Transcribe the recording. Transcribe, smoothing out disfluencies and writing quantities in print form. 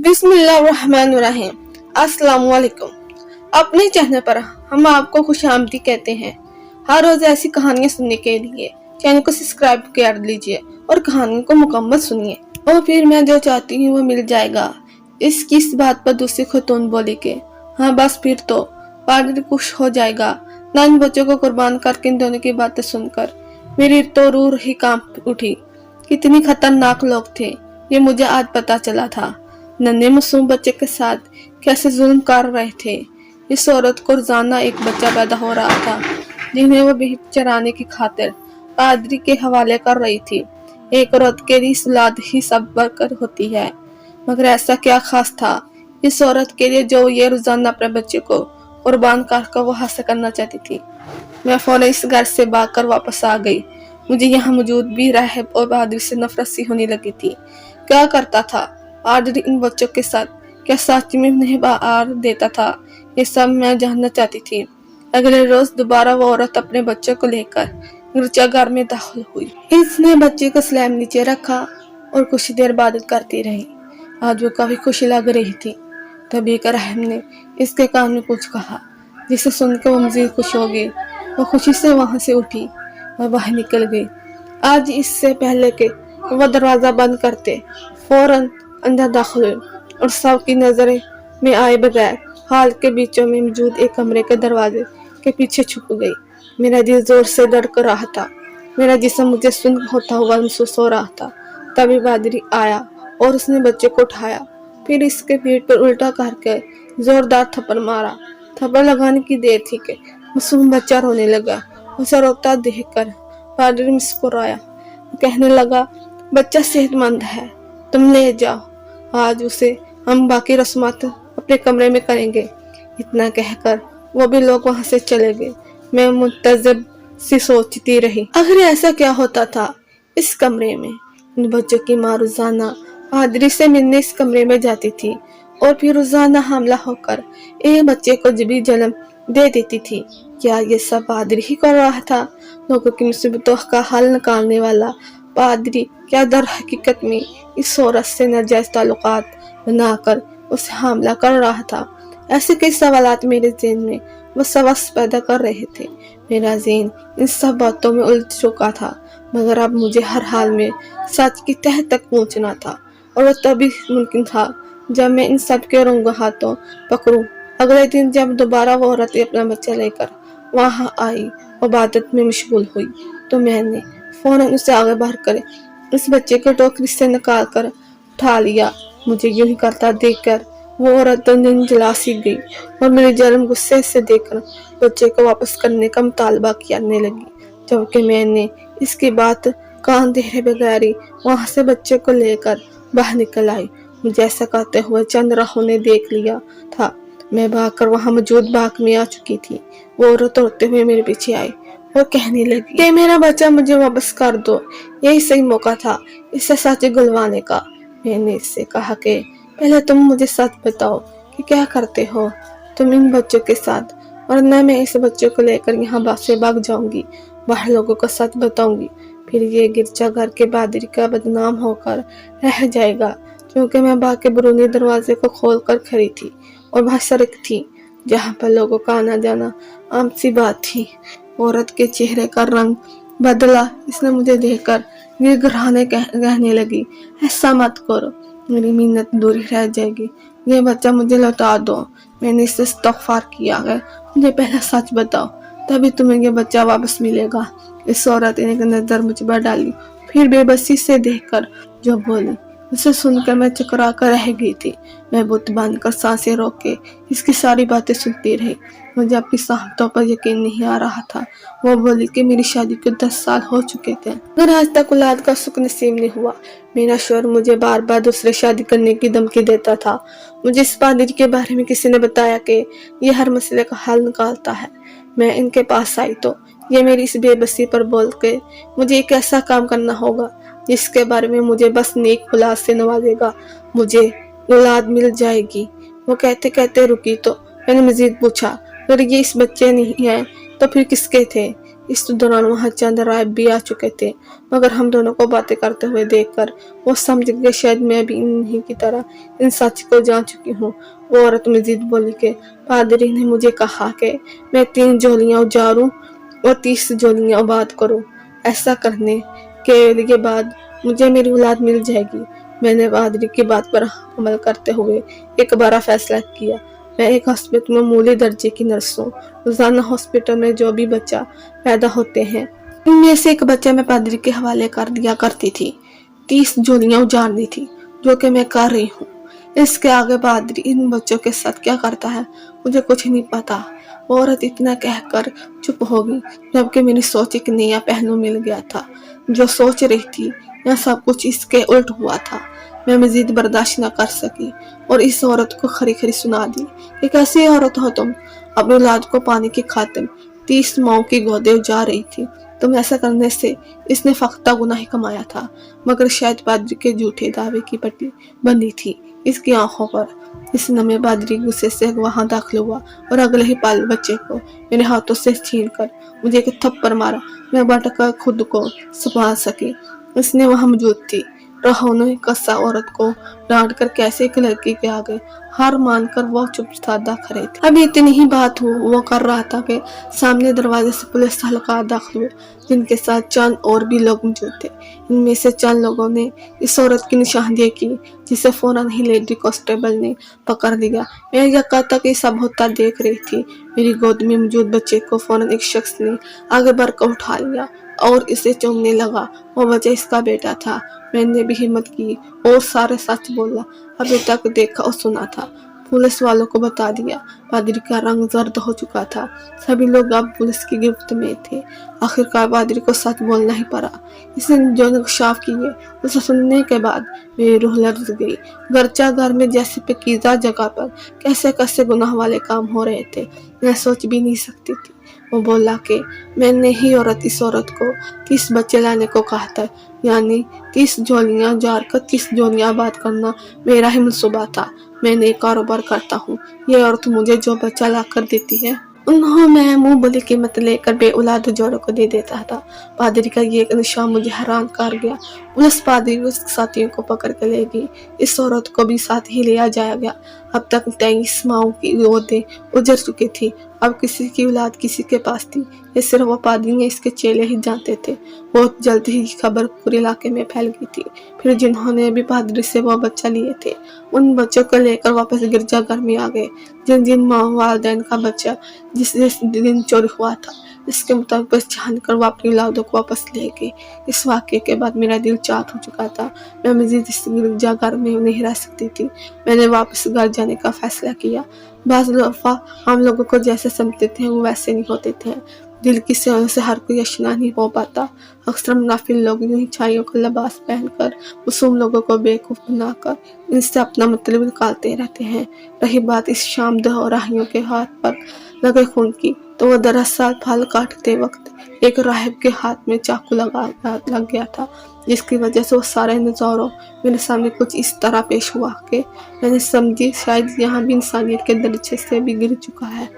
बिस्मिल्लाहिर्रहमानिर्रहीम। अस्सलाम वालेकुम। अपने चैनल पर हम आपको खुशामदी कहते हैं। हर रोज ऐसी कहानियां सुनने के लिए चैनल को सब्सक्राइब कर लीजिए और कहानियों को मुकम्मल सुनिए और फिर मैं जो चाहती हूँ वो मिल जाएगा। इसकी इस बात पर दूसरी खतून बोली के हाँ बस फिर तो पादरी खुश हो जाएगा। ना इन बच्चों को कुर्बान करके इन दोनों की बातें सुनकर मेरी तो रूह ही कांप उठी। कितनी खतरनाक लोग थे ये मुझे आज पता चला था। नन्हे मासूम बच्चे के साथ कैसे जुल्म कर रहे थे। इस औरत को रोजाना एक बच्चा पैदा हो रहा था जिन्हें वो भी चराने की खातिर पादरी के हवाले कर रही थी। एक औरत के लिए औलाद ही सब बरकत होती है, मगर ऐसा क्या खास था इस औरत के लिए जो ये रोजाना अपने बच्चे को कुर्बान कर वो हासिल करना चाहती थी। मैं फौरन इस घर से भागकर वापस आ गई। मुझे यहाँ मौजूद भी राहब और पादरी से नफरत सी होने लगी थी। क्या करता था पादरी इन बच्चों के साथ? क्या सच में उन्हें बाहर देता था? ये सब मैं जानना चाहती थी। अगले रोज दोबारा वो औरत अपने बच्चों को लेकर गिरजाघर में दाखिल हुई। इसने बच्चे को स्लैब नीचे रखा और कुछ देर इबादत करती रही। आज वो काफी खुश लग रही थी। तभी एक राहब ने इसके कान में कुछ कहा जिसे सुनकर वो मजीद खुश हो गई। वो खुशी से वहां से उठी और बाहर निकल गई। आज इससे पहले कि वो दरवाजा बंद करते फौरन अंदर दाखिल हुई और सबकी नजरें में आए बगैर हाल के बीचों में मौजूद एक कमरे के दरवाजे के पीछे छुप गई। मेरा दिल जोर से धड़क रहा था। मेरा जिस्म मुझे सुन्न होता हुआ महसूस हो रहा था। तभी पादरी आया और उसने बच्चे को उठाया, फिर इसके पीठ पर उल्टा करके जोरदार थप्पड़ मारा। थप्पड़ लगाने की देर थी कि मासूम बच्चा रोने लगा। उसे रोता देखकर पादरी मुस्कुराया, कहने लगा, बच्चा सेहतमंद है, तुम ले जाओ। आज उसे हम बाकी रस्मात अपने कमरे में करेंगे। इतना कहकर वो भी लोग वहां से चले गए। मैं मुंतज़िर सी सोचती रही, आखिर ऐसा क्या होता था इस कमरे में? इन बच्चों की माँ रोजाना पादरी से मिलने इस कमरे में जाती थी और फिर रोजाना हमला होकर एक बच्चे को जबी जन्म दे देती थी। क्या ये सब पादरी ही कर रहा था? लोगों की मुसीबतों का हल निकालने वाला पादरी क्या दर हकीकत में इस औरत से नाजायज ताल्लुकात बनाकर उसे हमला कर रहा था? ऐसे कई सवालात मेरे ज़हन में वसवस पैदा कर रहे थे। मेरा ज़हन इन सब बातों में उलझ चुका था, मगर अब मुझे हर हाल में सच की तह तक पहुंचना था और वह तभी मुमकिन था जब मैं इन सब के रंगों हाथों पकड़ूं। अगले दिन जब दोबारा वो औरत अपना बच्चा लेकर वहां आई और इबादत में मशगूल हुई तो मैंने फौरन उसे आगे बढ़कर इस बच्चे को टोकरी से निकाल कर उठा लिया। मुझे यूं ही करता देखकर वो औरत नींद जला सी गई और मेरे जन्म गुस्से से देखकर बच्चे को वापस करने का मुतालबा करने लगी, जबकि मैंने इसकी बात कान देरे बगैर ही वहां से बच्चे को लेकर बाहर निकल आई। मुझे ऐसा करते हुए चंद राहों ने देख लिया था। मैं भागकर वहां मौजूद बाग में आ चुकी थी। वो औरत रोते हुए मेरे पीछे आई और कहने लगी कि मेरा बच्चा मुझे वापस कर दो। यही सही मौका था इसे सच गुलवाने का। मैंने इससे कहा कि पहले तुम मुझे सच बताओ कि क्या करते हो तुम इन बच्चों के साथ, वरना मैं इस बच्चों को लेकर यहाँ से भाग जाऊंगी, बाहर लोगों को सच बताऊंगी। फिर ये गिरजाघर के पादरी का बदनाम होकर रह जाएगा, क्योंकि मैं बाग के बरूनी दरवाजे को खोल कर खड़ी थी और वह सड़क थी जहाँ पर लोगों का आना जाना आम सी बात थी। औरत के चेहरे का रंग बदला। इसने मुझे देखकर गिड़गिड़ाने कहने लगी, ऐसा मत करो, मेरी मिन्नत दूरी रह जाएगी, ये बच्चा मुझे लौटा दो। मैंने इससे इस्तग़फ़ार किया है, मुझे पहले सच बताओ, तभी तुम्हें ये बच्चा वापस मिलेगा। इस औरत ने एक नजर मुझ पर डाली, फिर बेबसी से देखकर जो बोली उसे सुनकर मैं चकरा कर रह गई थी। मैं बुत बांध कर सांसें रोक के इसकी सारी बातें सुनती रही। मुझे अपनी साहबतों पर यकीन नहीं आ रहा था। वो बोली कि मेरी शादी को 10 साल हो चुके थे, मगर आज तक औलाद का सुख नसीब नहीं हुआ। मेरा शौहर मुझे बार बार दूसरे शादी करने की धमकी देता था। मुझे इस पादरी के बारे में किसी ने बताया कि ये हर मसले का हल निकालता है। मैं इनके पास आई तो ये मेरी इस बेबसी पर बोल के मुझे एक ऐसा काम करना होगा जिसके बारे में मुझे बस नेक औलाद से नवाजेगा, मुझे औलाद मिल जाएगी। वो कहते कहते रुकी तो मैंने मजीद पूछा, अगर ये इस बच्चे नहीं है तो फिर किसके थे? इस दौरान वहाँ चंद राय भी आ चुके थे, मगर हम दोनों को बातें करते हुए देखकर वो समझ गए शायद मैं भी इन्हीं की तरह इन सच को जान चुकी हूँ। वो औरत मजीद बोली कि पादरी ने मुझे कहा कि मैं 3 झोलियाँ उजाड़ूं और 30 झोलियाँ आबाद करूं। ऐसा करने के बाद मुझे मेरी औलाद मिल जाएगी। मैंने पादरी की बात पर अमल करते हुए एक बड़ा फैसला किया। मैं एक हॉस्पिटल में मूली दर्जे की नर्स हूँ। रोजाना हॉस्पिटल में जो भी बच्चा पैदा होते हैं, इनमें से एक बच्चा मैं पादरी के हवाले कर दिया करती थी। 30 झोलियाँ उजाड़नी थी, जो कि मैं कर रही हूँ। इसके आगे पादरी इन बच्चों के साथ क्या करता है मुझे कुछ नहीं पता। वो औरत इतना कहकर चुप हो गई, जबकि मेरी सोच एक नया पहलू मिल गया था। जो सोच रही थी यह सब कुछ इसके उल्ट हुआ था। मैं मजीद बर्दाश्त न कर सकी और इस औरत को खरी खरी सुना दी कि कैसी औरत हो तुम, अपनी औलाद को पाने की खातिर 30 माओं की गोदे उजाड़ रही थी। तुम ऐसा करने से इसने फख्ता गुनाह कमाया था, मगर शायद पादरी के झूठे दावे की पट्टी बंधी थी इसकी आंखों पर। इस नमे पादरी गुस्से से वहां दाखिल हुआ और अगले ही पल बच्चे को मेरे हाथों से छीनकर मुझे एक थप्पड़ मारा। मैं भटक कर खुद को संभाल सकी। इसने वहां मौजूद थी। रोहन ने कसा औरत को डांट कर कैसे एक लड़की के आगे हार मानकर वो चुप साधा खड़े थे। अभी इतनी ही बात वो कर रहा था कि सामने दरवाजे से पुलिस हल्का दाखिल हुए, जिनके साथ चंद और भी लोग मौजूद थे। इनमें से चंद लोगों ने इस औरत की निशानदेही की, जिसे फौरन ही लेडी कांस्टेबल ने पकड़ लिया। मैं यकाता कि सब होता देख रही थी। मेरी गोद में मौजूद बच्चे को फौरन एक शख्स ने आगे बढ़कर उठा लिया और इसे चूमने लगा। वो बच्चा इसका बेटा था। मैंने भी हिम्मत की और सारे सच बोला, अभी तक देखा और सुना था। पुलिस वालों को बता दिया। पादरी का रंग जर्द हो चुका था। सभी लोग अब पुलिस की गिरफ्त में थे। आखिरकार पादरी को सच बोलना ही पड़ा। इसने जो इंकशाफ किए उसे सुनने के बाद मेरी रूह लर्ज गई। गर्चा घर में जैसे पकीज़ा जगह पर कैसे कैसे गुनाह वाले काम हो रहे थे, मैं सोच भी नहीं सकती थी। वो बोला कि मैंने ही इस औरत को 30 बच्चे लाने को कहा था, यानी 30 झोलियाँ जार कर 30 झोलियाँ आबाद करना मेरा ही मंसूबा था। मैंने एक कारोबार करता हूँ। ये औरत मुझे जो बच्चा ला कर देती है उन्होंने मैं मुंह बोली कीमत लेकर बे औलाद जोड़ों को दे देता था। पादरी का ये निशान मुझे हैरान कर गया। पुलिस पादरी उसके साथियों को पकड़ कर ले गई। इस औरत को भी साथ ही लिया जाया गया। अब तक 23 माओं की गोदें उजड़ चुकी थी। अब किसी की औलाद किसी के पास थी, ये सिर्फ वो पादरी ने इसके चेले ही जानते थे। बहुत जल्द ही खबर पूरे इलाके में फैल गई थी। फिर जिन्होंने भी पादरी से वो बच्चा लिए थे, उन बच्चों को लेकर वापस गिरजाघर में आ गए। जिन जिन माँ वालिदैन का बच्चा जिस दिन चोरी हुआ था, इसके मुताबिक पहचान कर वो अपनी औलादों को वापस ले गए। इस वाक़े के बाद मेरा दिल चाट हो चुका था। मैं मजीद इस गिरजाघर में नहीं रह सकती थी। मैंने वापस घर जाने का फैसला किया। बाज़ दफ़ा हम लोगों को जैसे समझते थे वो वैसे नहीं होते थे। दिल की सेवा से हर कोई अशना नहीं हो पाता। अक्सर मुनाफिक लोग यूं ही छाइयों का लिबास पहनकर मासूम लोगों को बेवकूफ़ बनाकर इनसे अपना मतलब निकालते रहते हैं। रही बात इस शाम दोराहियों के हाथ पर लगे खून की, तो वो दरअसल फल काटते वक्त एक राहिब के हाथ में चाकू लग गया था, जिसकी वजह से वो सारे नज़ारों मेरे सामने कुछ इस तरह पेश हुआ कि मैंने समझी शायद यहाँ भी इंसानियत के दर्जे से भी गिर चुका है।